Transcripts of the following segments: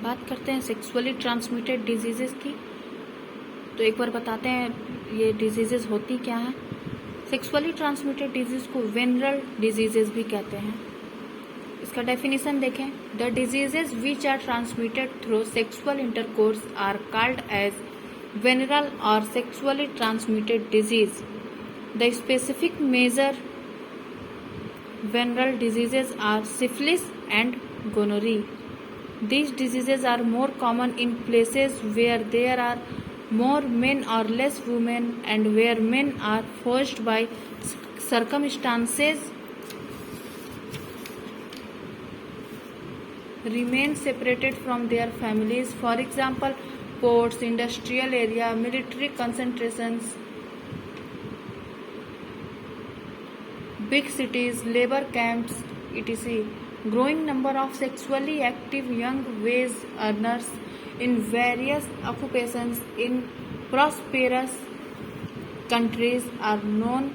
बात करते हैं सेक्सुअली ट्रांसमिटेड डिजीज़ेज़ की। तो एक बार बताते हैं ये डिजीज़ेज़ होती क्या हैं। सेक्सुअली ट्रांसमिटेड डिजीज़ को वेनरल डिजीज़ेज़ भी कहते हैं। इसका डेफिनेशन देखें। The diseases which are transmitted through sexual intercourse are called as venereal और sexually transmitted disease. The specific major venereal diseases are syphilis and gonorrhea. These diseases are more common in places where there are more men or less women, and where men are forced by circumstances remain separated from their families. For example, ports, industrial area, military concentrations, big cities, labor camps, etc. Growing number of sexually active young wage earners in various occupations in prosperous countries are known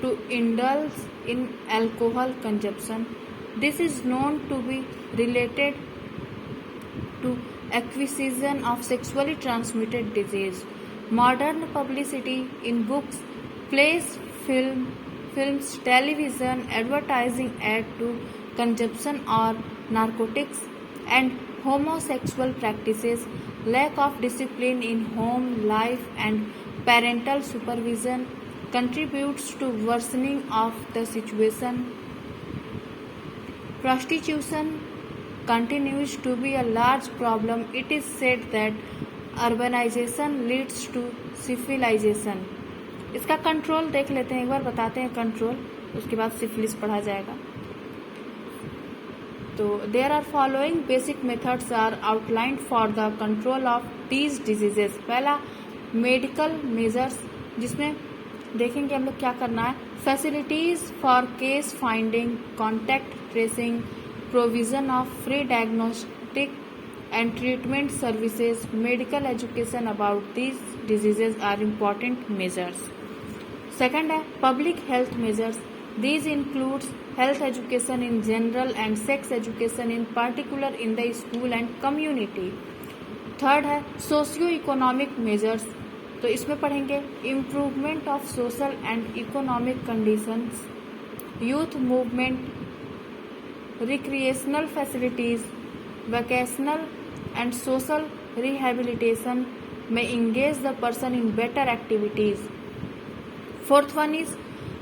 to indulge in alcohol consumption. This is known to be related to acquisition of sexually transmitted disease. Modern publicity in books, plays, films, television, advertising add to consumption or narcotics and homosexual practices. Lack of discipline in home life and parental supervision contributes to worsening of the situation. Prostitution continues to be a large problem. It is said that urbanization leads to civilization. इसका control देख लेते हैं, एक बार बताते हैं control, उसके बाद syphilis पढ़ा जाएगा। तो there are following basic methods are outlined for the control of these diseases. पहला मेडिकल मेजर्स, जिसमें देखेंगे हम लोग क्या करना है। Facilities for case finding, contact tracing, provision of free diagnostic and treatment services, medical education about these diseases are important measures. Second है public health measures. These includes health education in general and sex education in particular in the school and community. Third है socio-economic measures. तो इसमें पढ़ेंगे improvement of social and economic conditions, youth movement, recreational facilities, vocational and social rehabilitation may engage the person in better activities. Fourth one is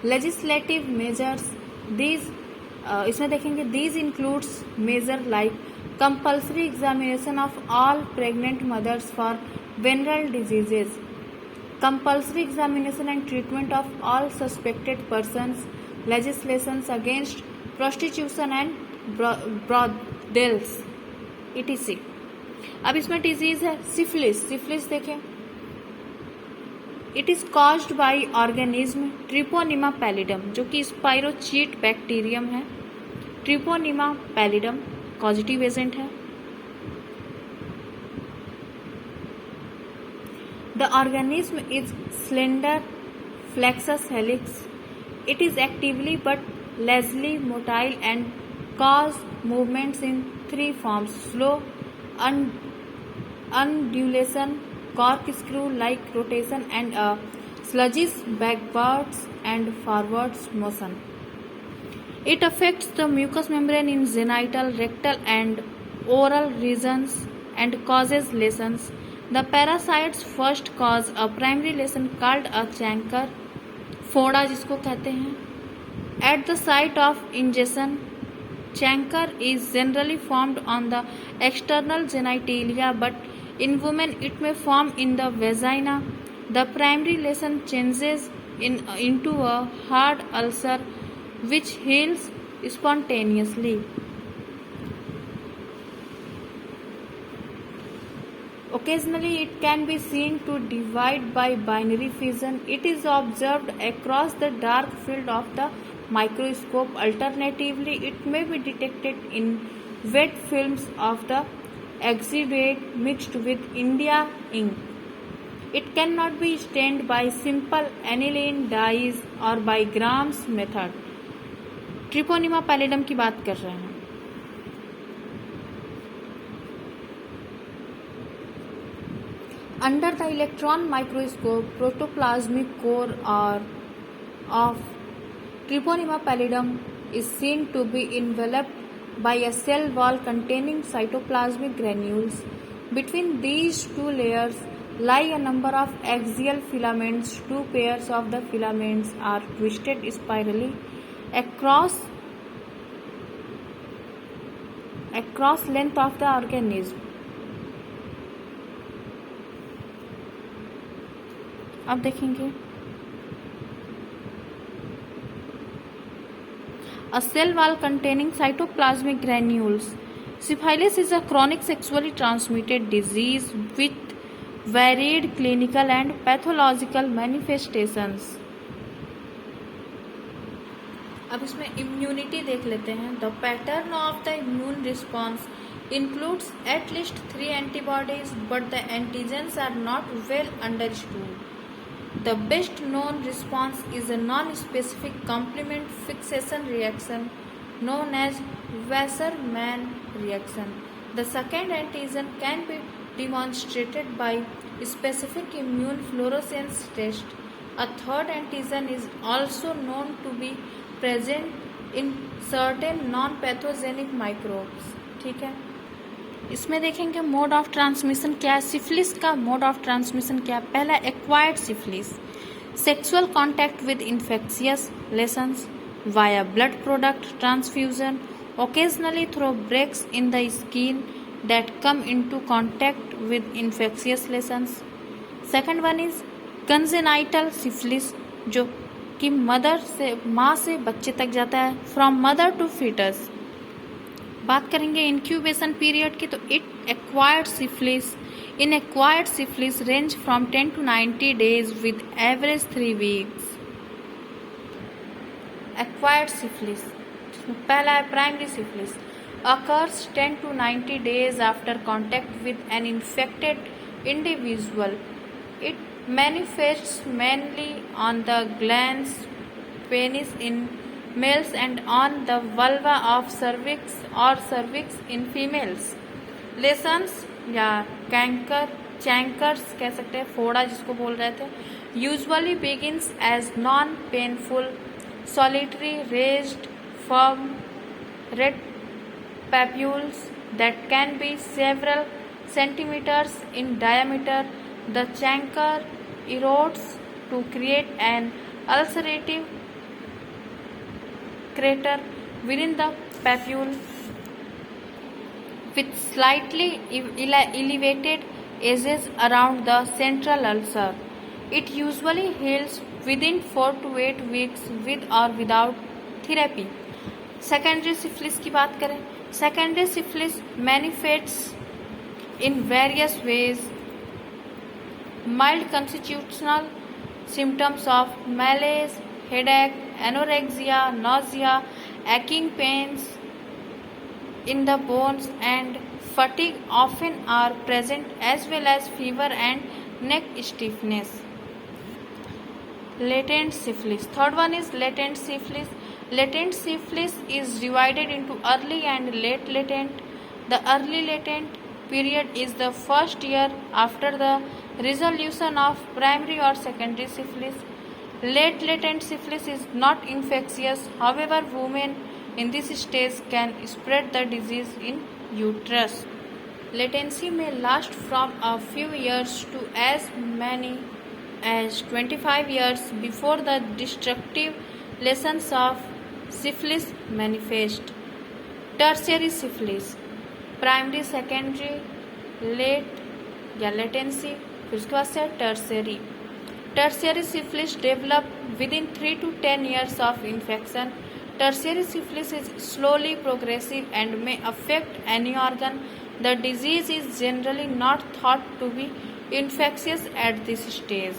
legislative measures. These इसमें देखेंगे these includes measure like compulsory examination of all pregnant mothers for venereal diseases, compulsory examination and treatment of all suspected persons, legislations against prostitution and brothels, etc. अब इसमें disease है syphilis. Syphilis देखें, it is caused by organism treponema pallidum, जो कि spirochete bacterium है। Treponema pallidum causative agent है। The organism is slender flexuous helix. It is actively but lazily motile and cause movements in three forms: slow undulation, corkscrew-like rotation, and a sluggish backwards and forwards motion. It affects the mucous membrane in genital, rectal, and oral regions and causes lesions. The parasites first cause a primary lesion called a chancre, फोड़ा जिसको कहते हैं, at the site of ingestion. Chancre is generally formed on the external genitalia, but in women it may form in the vagina. The primary lesion changes into a hard ulcer which heals spontaneously. Occasionally it can be seen to divide by binary fission. It is observed across the dark field of the microscope. Alternatively, it may be detected in wet films of the exudate mixed with India ink. It cannot be stained by simple aniline dyes or by Gram's method. Treponema pallidum की बात कर रहे हैं। Under the electron microscope, protoplasmic core or of Treponema pallidum is seen to be enveloped by a cell wall containing cytoplasmic granules. Between these two layers lie a number of axial filaments. Two pairs of the filaments are twisted spirally across length of the organism. अब देखेंगे a cell wall containing cytoplasmic granules. Syphilis is a chronic sexually transmitted disease with varied clinical and pathological manifestations. अब इसमें immunity देख लेते हैं. The pattern of the immune response includes at least 3 antibodies, but the antigens are not well understood. The best known response is a non-specific complement fixation reaction known as Wassermann reaction. The second antigen can be demonstrated by specific immune fluorescence test. A third antigen is also known to be present in certain non-pathogenic microbes. ठीक है, इसमें देखेंगे mode of transmission क्या है. Syphilis का mode of transmission क्या है. पहला acquired syphilis, sexual contact with infectious lesions via blood product transfusion, occasionally through breaks in the skin that come into contact with infectious lesions. Second one is congenital syphilis, जो कि माँ से बच्चे तक जाता है, फ्रॉम मदर टू फीटस. बात करेंगे इंक्यूबेशन पीरियड की, तो in acquired syphilis range from 10 to 90 days with average 3 weeks. Acquired syphilis, पहला है primary syphilis, occurs 10 to 90 days after contact with an infected individual. It manifests mainly on the glans penis in males and on the vulva of cervix or cervix in females. Lesions या चैंकर्स कह सकते हैं, फोड़ा जिसको बोल रहे थे, usually begins as non-painful, solitary, raised, firm, red papules that can be several centimeters in diameter. The chancre erodes to create an ulcerative crater within the papule with slightly elevated edges around the central ulcer. It usually heals within 4 to 8 weeks with or without therapy. Secondary syphilis की बात करें, secondary syphilis manifests in various ways. Mild constitutional symptoms of malaise, headache, anorexia, nausea, aching pains in the bones and fatigue often are present, as well as fever and neck stiffness. Latent syphilis. Third one is latent syphilis. Latent syphilis is divided into early and late latent. The early latent period is the first year after the resolution of primary or secondary syphilis. Late latent syphilis is not infectious. However, women in this stage can spread the disease in uterus. Latency may last from a few years to as many as 25 years before the destructive lesions of syphilis manifest. Tertiary syphilis, primary, secondary, late या latency, फिर उसके बाद से tertiary. Tertiary syphilis develop within 3 to 10 years of infection. Tertiary syphilis is slowly progressive and may affect any organ. The disease is generally not thought to be infectious at this stage.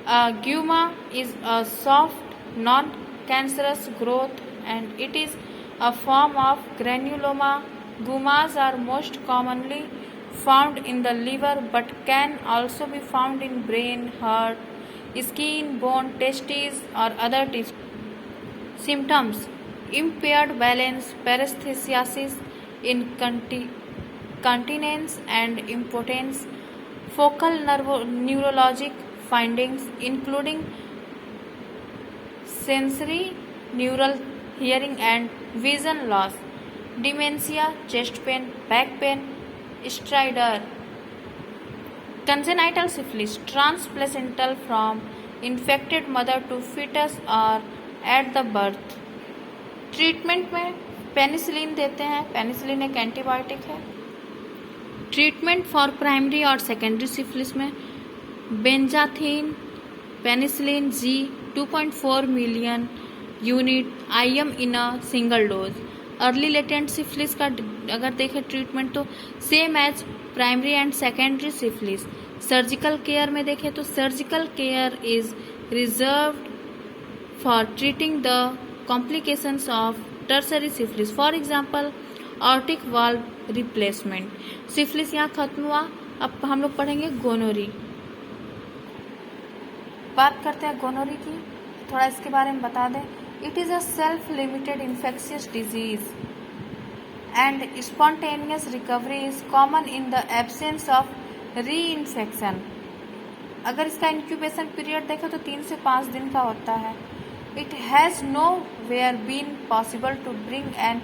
Glioma is a soft, non-cancerous growth and it is a form of granuloma. Gliomas are most commonly found in the liver but can also be found in brain, heart, skin, bone, testes or other tissues. Symptoms: impaired balance, paresthesias, incontinence and impotence, focal neurologic findings including sensory, neural, hearing and vision loss, dementia, chest pain, back pain, stridor, congenital syphilis, transplacental from infected mother to fetus or at the birth. Treatment में penicillin देते हैं, penicillin एक antibiotic है। Treatment for primary और secondary syphilis में benzathine, penicillin G 2.4 million unit IM in a single dose. Early latent syphilis का अगर देखें ट्रीटमेंट तो same as primary and secondary syphilis. Surgical care में देखें तो surgical care is reserved for treating the complications of tertiary syphilis, for example aortic valve replacement. Syphilis यहाँ खत्म हुआ, अब हम लोग पढ़ेंगे गोनोरी। बात करते हैं गोनोरी की, थोड़ा इसके बारे में बता दें। It is a self limited infectious disease and spontaneous recovery is common in the absence of री इन्फेक्शन। अगर इसका इंक्यूबेशन पीरियड देखें तो 3 से 5 दिन का होता है। It has nowhere been possible to bring an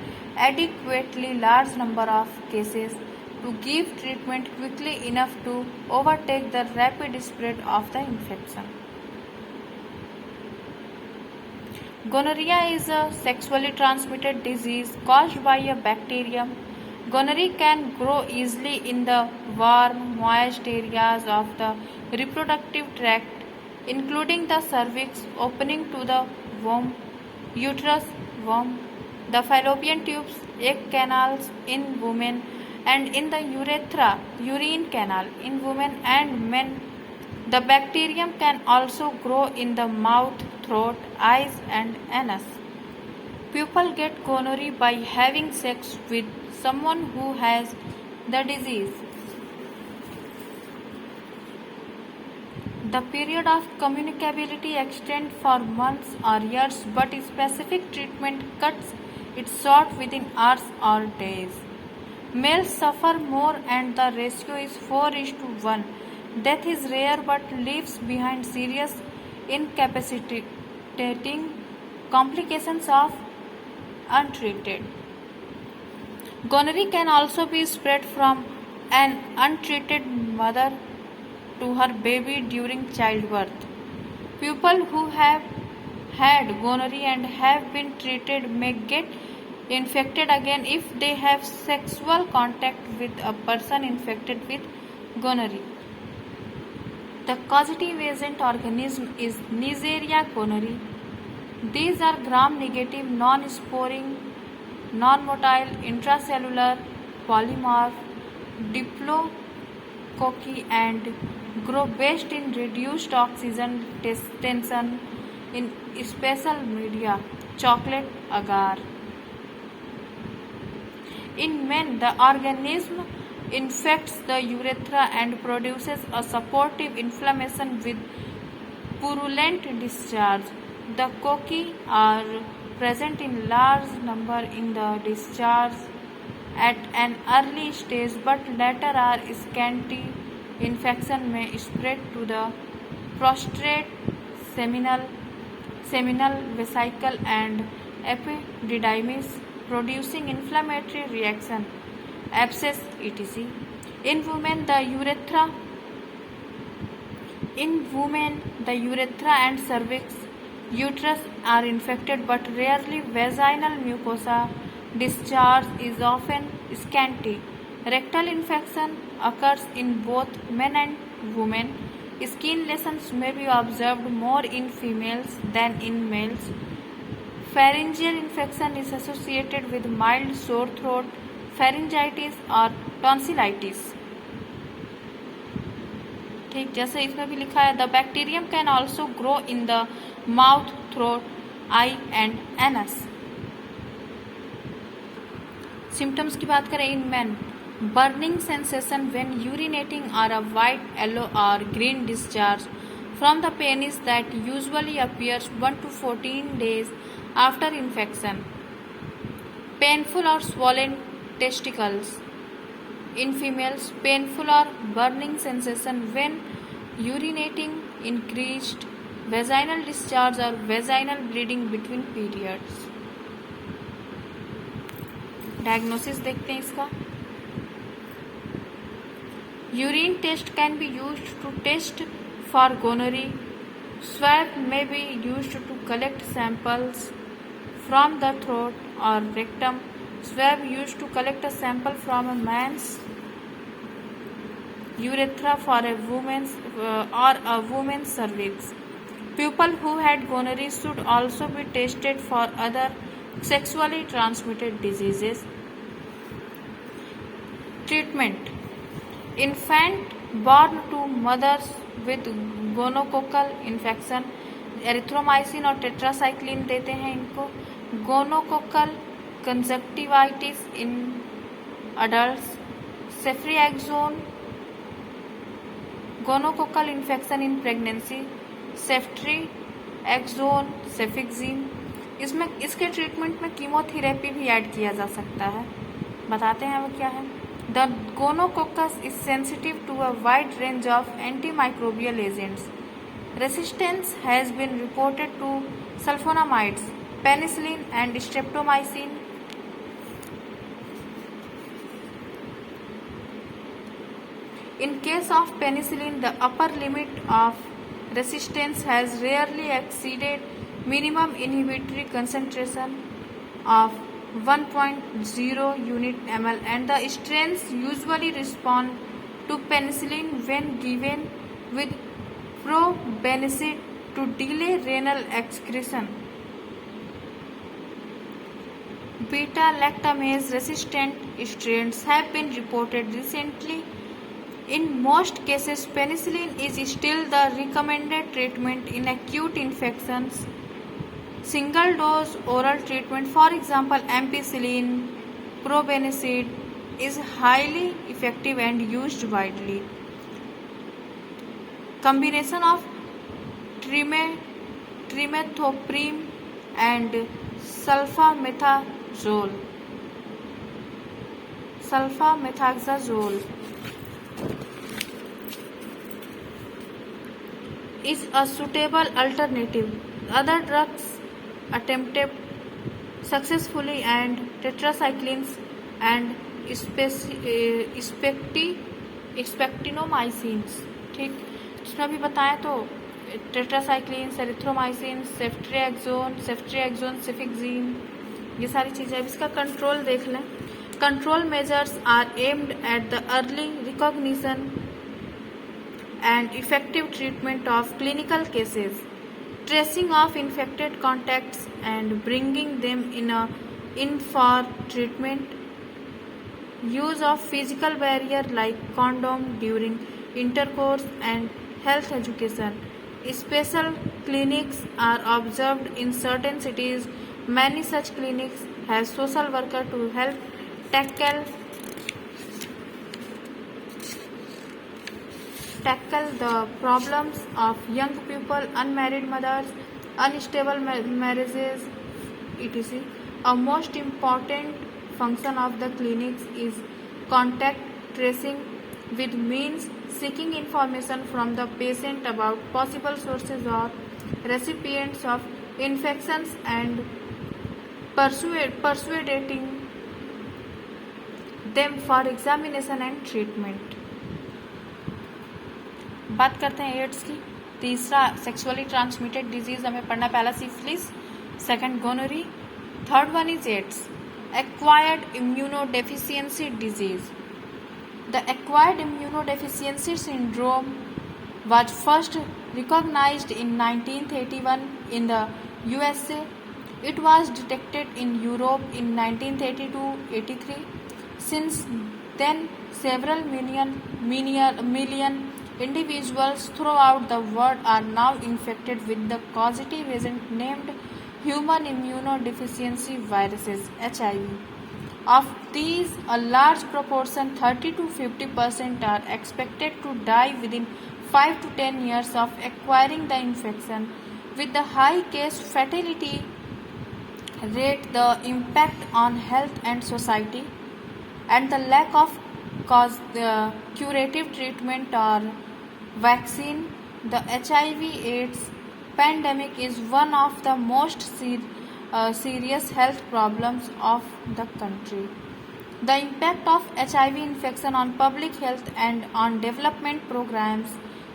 adequately large number of cases to give treatment quickly enough to overtake the rapid spread of the infection. Gonorrhea is a sexually transmitted disease caused by a bacterium. Gonorrhea can grow easily in the warm, moist areas of the reproductive tract, including the cervix, opening to the womb, uterus, womb, the fallopian tubes, egg canals in women, and in the urethra, urine canal in women and men. The bacterium can also grow in the mouth, throat, eyes, and anus. People get gonorrhea by having sex with someone who has the disease. The period of communicability extends for months or years, but specific treatment cuts it short within hours or days. Males suffer more and the ratio is 4:1. Death is rare but leaves behind serious incapacitating complications of untreated. Gonorrhea can also be spread from an untreated mother to her baby during childbirth. People who have had gonorrhea and have been treated may get infected again if they have sexual contact with a person infected with gonorrhea. The causative agent organism is Neisseria gonorrhoeae. These are gram-negative, non-sporing, non-motile, intracellular, polymorph, diplococci and grow best in reduced oxygen tension in special media, chocolate agar. In men, the organism infects the urethra and produces a supportive inflammation with purulent discharge. The cocci are present in large number in the discharge at an early stage, but later are scanty. Infection may spread to the prostate, seminal vesicle and epididymis, producing inflammatory reaction, abscess, etc. In women, the urethra and cervix, uterus are infected, but rarely vaginal mucosa. Discharge is often scanty. Rectal infection occurs in both men and women. Skin lesions may be observed more in females than in males. Pharyngeal infection is associated with mild sore throat, pharyngitis or tonsillitis. ठीक, जैसे इसमें भी लिखा है, the bacterium can also grow in the mouth, throat, eye and anus. Symptoms की बात करें, in men, burning sensation when urinating or a white, yellow or green discharge from the penis that usually appears 1 to 14 days after infection. Painful or swollen testicles. In females, painful or burning sensation when urinating, increased vaginal discharge or vaginal bleeding between periods. Diagnosis देखते हैं इसका. Urine test can be used to test for gonorrhea. Swab may be used to collect samples from the throat or rectum. Swab used to collect a sample from a man's urethra for a woman's or a woman's cervix. People who had gonorrhea should also be tested for other sexually transmitted diseases. Treatment. Infant born to mothers with gonococcal infection erythromycin और tetracycline देते हैं इनको. Gonococcal conjunctivitis in adults, ceftriaxone gonococcal infection in pregnancy, ceftriaxone cefixime. इसमें इसके treatment में chemotherapy भी add किया जा सकता है. बताते हैं वो क्या है. The gonococcus is sensitive to a wide range of antimicrobial agents. Resistance has been reported to sulfonamides, penicillin, and streptomycin. In case of penicillin, the upper limit of resistance has rarely exceeded minimum inhibitory concentration of 1.0 unit ml, and the strains usually respond to penicillin when given with probenecid to delay renal excretion. Beta-lactamase resistant strains have been reported recently. In most cases, penicillin is still the recommended treatment in acute infections. Single dose oral treatment, for example ampicillin, probenecid, is highly effective and used widely. Combination of trimethoprim and sulfamethoxazole is a suitable alternative. Other drugs attempted successfully and tetracyclines and स्पेक्टिनोमाइसिन्स. ठीक, इसमें अभी बताएं तो tetracycline, erythromycin, ceftriaxone, सेफिक्सिन, ये सारी चीज़ें. अब इसका कंट्रोल देख लें. Control measures are aimed at the early recognition and effective treatment of clinical cases, tracing of infected contacts and bringing them in for treatment, use of physical barrier like condom during intercourse, and health education. Special clinics are observed in certain cities. Many such clinics have social worker to help tackle the problems of young people, unmarried mothers, unstable marriages, etc. A most important function of the clinics is contact tracing, with means seeking information from the patient about possible sources or recipients of infections and persuading them for examination and treatment. बात करते हैं ads की. तीसरा sexually transmitted disease हमें पढ़ना. पहला syphilis, second gonorrhoea, third one is AIDS. Acquired immunodeficiency disease. The acquired immunodeficiency syndrome was first recognized in 1931 in the USA. It was detected in Europe in 1932-83. Since then, several million individuals throughout the world are now infected with the causative agent named human immunodeficiency viruses (HIV). Of these, a large proportion, 30 to 50%, are expected to die within 5 to 10 years of acquiring the infection. With the high case fatality rate, the impact on health and society, and the lack of cause the curative treatment or vaccine. The HIV/AIDS pandemic is one of the most serious health problems of the country. The impact of HIV infection on public health and on development programs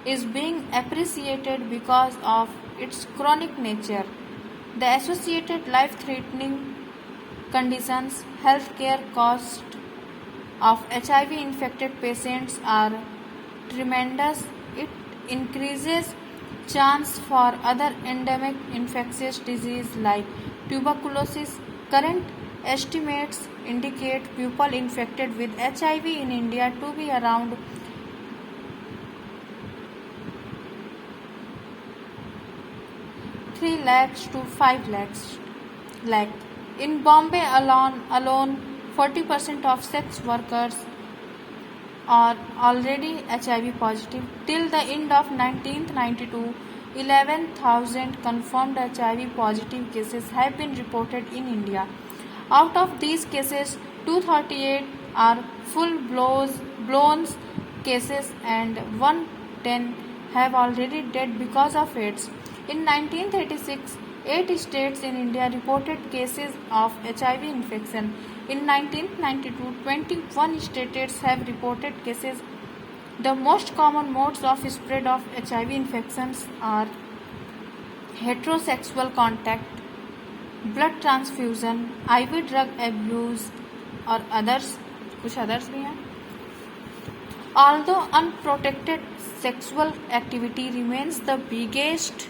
is being appreciated because of its chronic nature. The associated life-threatening conditions, healthcare costs of HIV infected patients are tremendous. It increases chance for other endemic infectious disease like tuberculosis. Current estimates indicate people infected with HIV in India to be around 3 lakhs to 5 lakh. In Bombay alone 40% of sex workers are already HIV positive. Till the end of 1992, 11,000 confirmed HIV positive cases have been reported in India. Out of these cases, 238 are full-blown cases and 110 have already died because of AIDS. In 1936, 8 states in India reported cases of HIV infection. In 1992, 21 states have reported cases. The most common modes of spread of HIV infections are heterosexual contact, blood transfusion, IV drug abuse और कुछ others भी हैं. Although unprotected sexual activity remains the biggest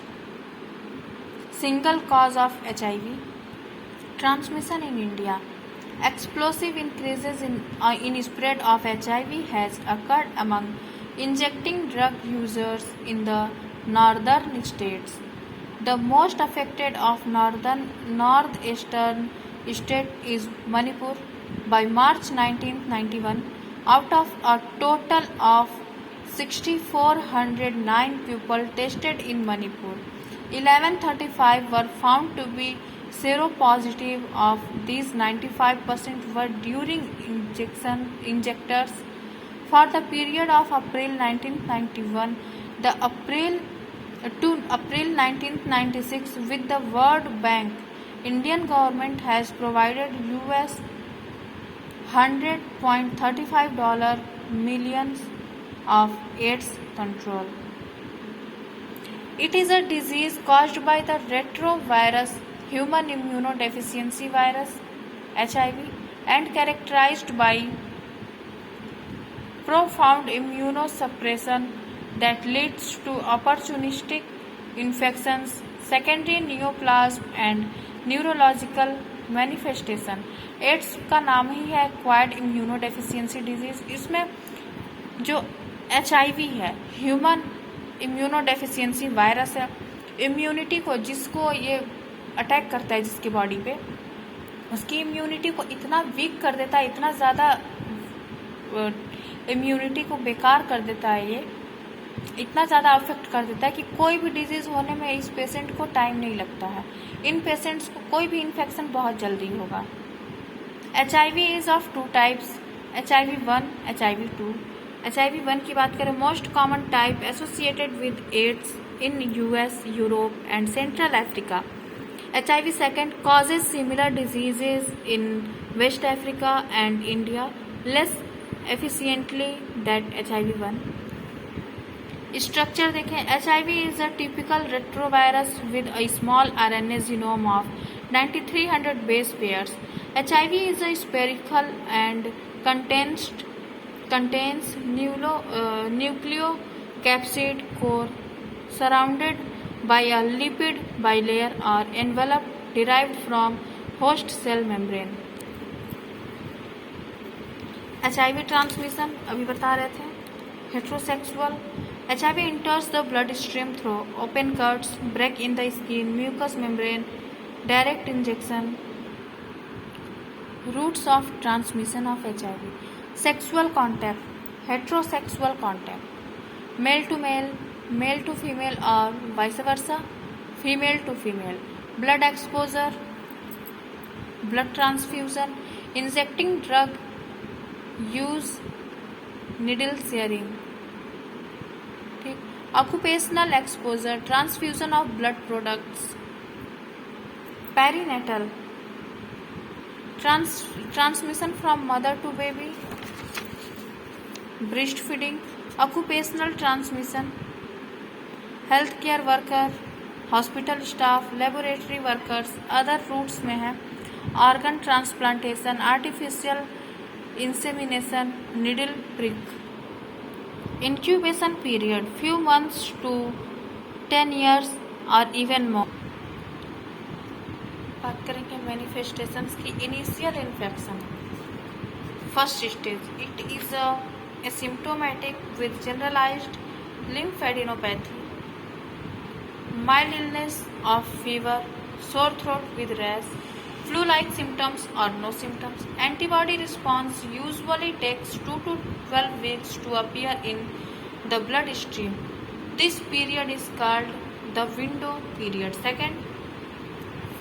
single cause of HIV transmission in India, explosive increases in spread of HIV has occurred among injecting drug users in the northern states. The most affected of northeastern state is Manipur. By March 1991, out of a total of 6,409 people tested in Manipur, 1,135 were found to be seropositive. Of these, 95% were during injectors. For the period of April 1991 to April 1996, with the World Bank, Indian government has provided US $100.35 million of AIDS control. It is a disease caused by the retrovirus human immunodeficiency virus HIV and characterized by profound immunosuppression that leads to opportunistic infections, secondary neoplasm and neurological manifestation. AIDS का नाम ही है acquired immunodeficiency disease. इसमें जो HIV है, human immunodeficiency virus है. Immunity को जिसको ये अटैक करता है, जिसकी बॉडी पे, उसकी इम्यूनिटी को इतना वीक कर देता है, इतना ज़्यादा इम्यूनिटी को बेकार कर देता है, ये इतना ज़्यादा अफेक्ट कर देता है कि कोई भी डिजीज़ होने में इस पेशेंट को टाइम नहीं लगता है. इन पेशेंट्स को कोई भी इन्फेक्शन बहुत जल्दी होगा. HIV is of 2 types, HIV1, HIV2. HIV1 की बात करें, most common type associated with AIDS in US, Europe and central Africa. HIV second causes similar diseases in West Africa and India less efficiently than HIV1. Structure देखें, HIV is a typical retrovirus with a small RNA genome of 9300 base pairs. HIV is a spherical and contains nucleocapsid core surrounded by a lipid bilayer or envelope derived from host cell membrane. HIV transmission अभी बता रहे थे. Heterosexual. HIV enters the bloodstream through open cuts, break in the skin, mucous membrane, direct injection. Routes of transmission of HIV. Sexual contact. Heterosexual contact. Male to male, male to female or vice versa, female to female. Blood exposure, blood transfusion, injecting drug use needle sharing, ठीक, occupational exposure, transfusion of blood products, perinatal, transmission from mother to baby, breastfeeding, occupational transmission, health care worker, hospital staff, laboratory workers, other routes में है, organ transplantation, artificial insemination, needle prick, incubation period few months to 10 years और even more. बात करेंगे manifestations की। Initial infection, first stage, it is asymptomatic with generalized lymphadenopathy, mild illness of fever, sore throat with rash, flu-like symptoms or no symptoms. Antibody response usually takes 2 to 12 weeks to appear in the bloodstream. This period is called the window period. Second,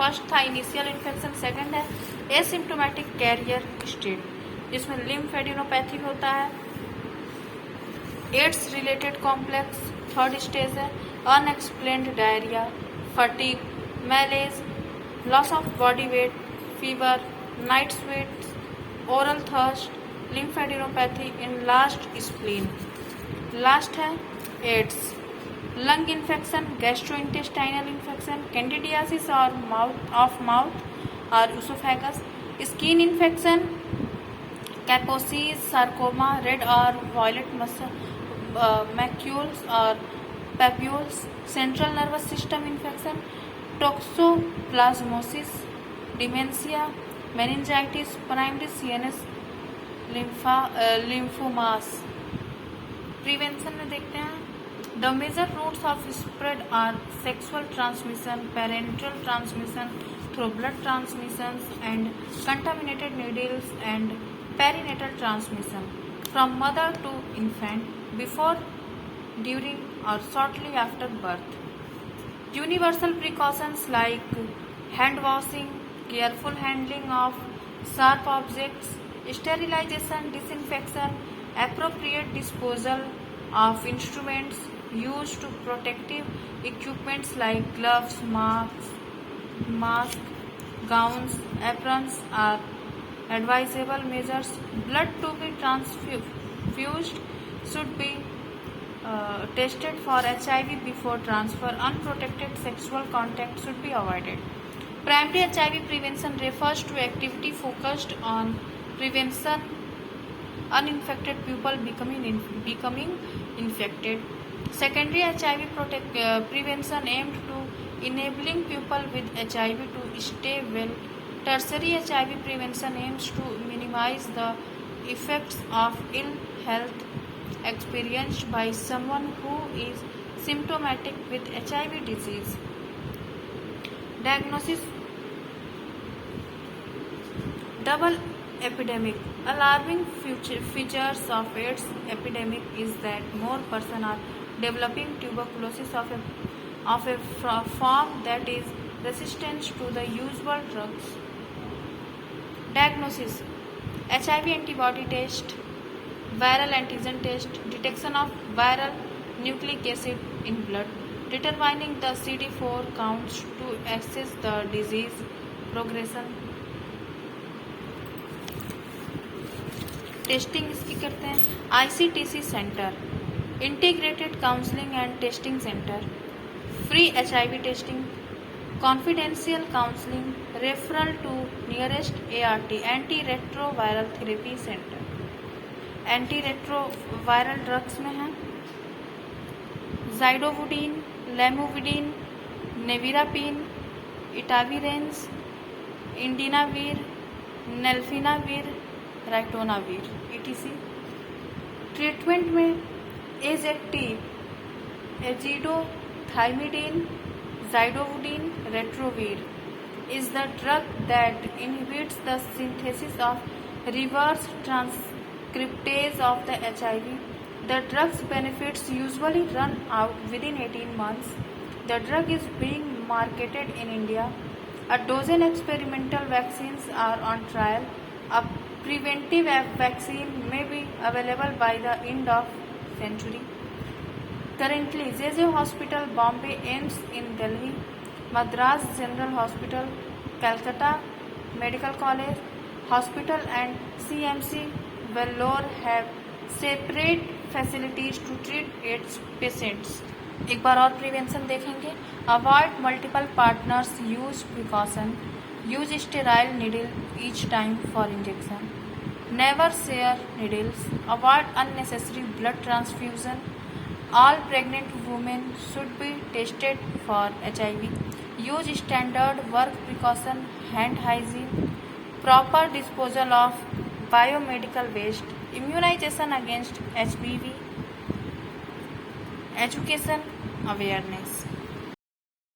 first था initial infection, second है asymptomatic carrier state, जिसमें lymphadenopathy होता है। AIDS related complex, third stage है unexplained diarrhoea, fatigue, malaise, loss of body weight, fever, night sweats, oral thrush, lymphadenopathy in last spleen. Last है AIDS, lung infection, gastrointestinal infection, candidiasis और mouth और oesophagus, skin infection, Kaposi's, sarcoma, red और violet macules और papules, central nervous system infection, toxoplasmosis, dementia, meningitis, primary CNS lymphomas. Prevention में देखते हैं, the major routes of spread are sexual transmission, parental transmission through blood transmissions, and contaminated needles, and perinatal transmission from mother to infant before, during or shortly after birth. Universal precautions like hand washing, careful handling of sharp objects, sterilization, disinfection, appropriate disposal of instruments, used to protective equipments like gloves, masks, gowns, aprons are advisable measures. Blood to be transfused should be tested for HIV before transfer. Unprotected sexual contact should be avoided. Primary HIV prevention refers to activity focused on prevention uninfected people becoming infected. Secondary HIV prevention aimed to enabling people with HIV to stay well. Tertiary HIV prevention aims to minimize the effects of ill health experienced by someone who is symptomatic with HIV disease. Diagnosis, double epidemic. Alarming features of AIDS epidemic is that more persons are developing tuberculosis of a form that is resistant to the usual drugs. Diagnosis, HIV antibody test, viral antigen test, detection of viral nucleic acid in blood, determining the CD4 counts to assess the disease progression. Testing इसकी करते हैं, ICTC centre, integrated counselling and testing centre, free HIV testing, confidential counselling, referral to nearest ART, anti retroviral therapy centre. Anti retroviral drugs में है zidovudine, lamivudine, nevirapine, efavirenz, indinavir, nelfinavir, ritonavir etc. Treatment में एजेक्टिव, azidothymidine, zidovudine, Retrovir is the drug that inhibits the synthesis of reverse transcriptase of the HIV. The drug's benefits usually run out within 18 months. The drug is being marketed in India. A dozen experimental vaccines are on trial. A Preventive vaccine may be available by the end of century. Currently, JJ Hospital, Bombay, AIIMS in Delhi, Madras General Hospital, Calcutta Medical College Hospital and CMC Vellore have separate facilities to treat AIDS patients. एक बार और prevention देखेंगे. Avoid multiple partners, use precaution, use sterile needle each time for injection, never share needles, avoid unnecessary blood transfusion, all pregnant women should be tested for HIV, use standard work precaution, hand hygiene, proper disposal of biomedical waste, immunization against HPV, education awareness.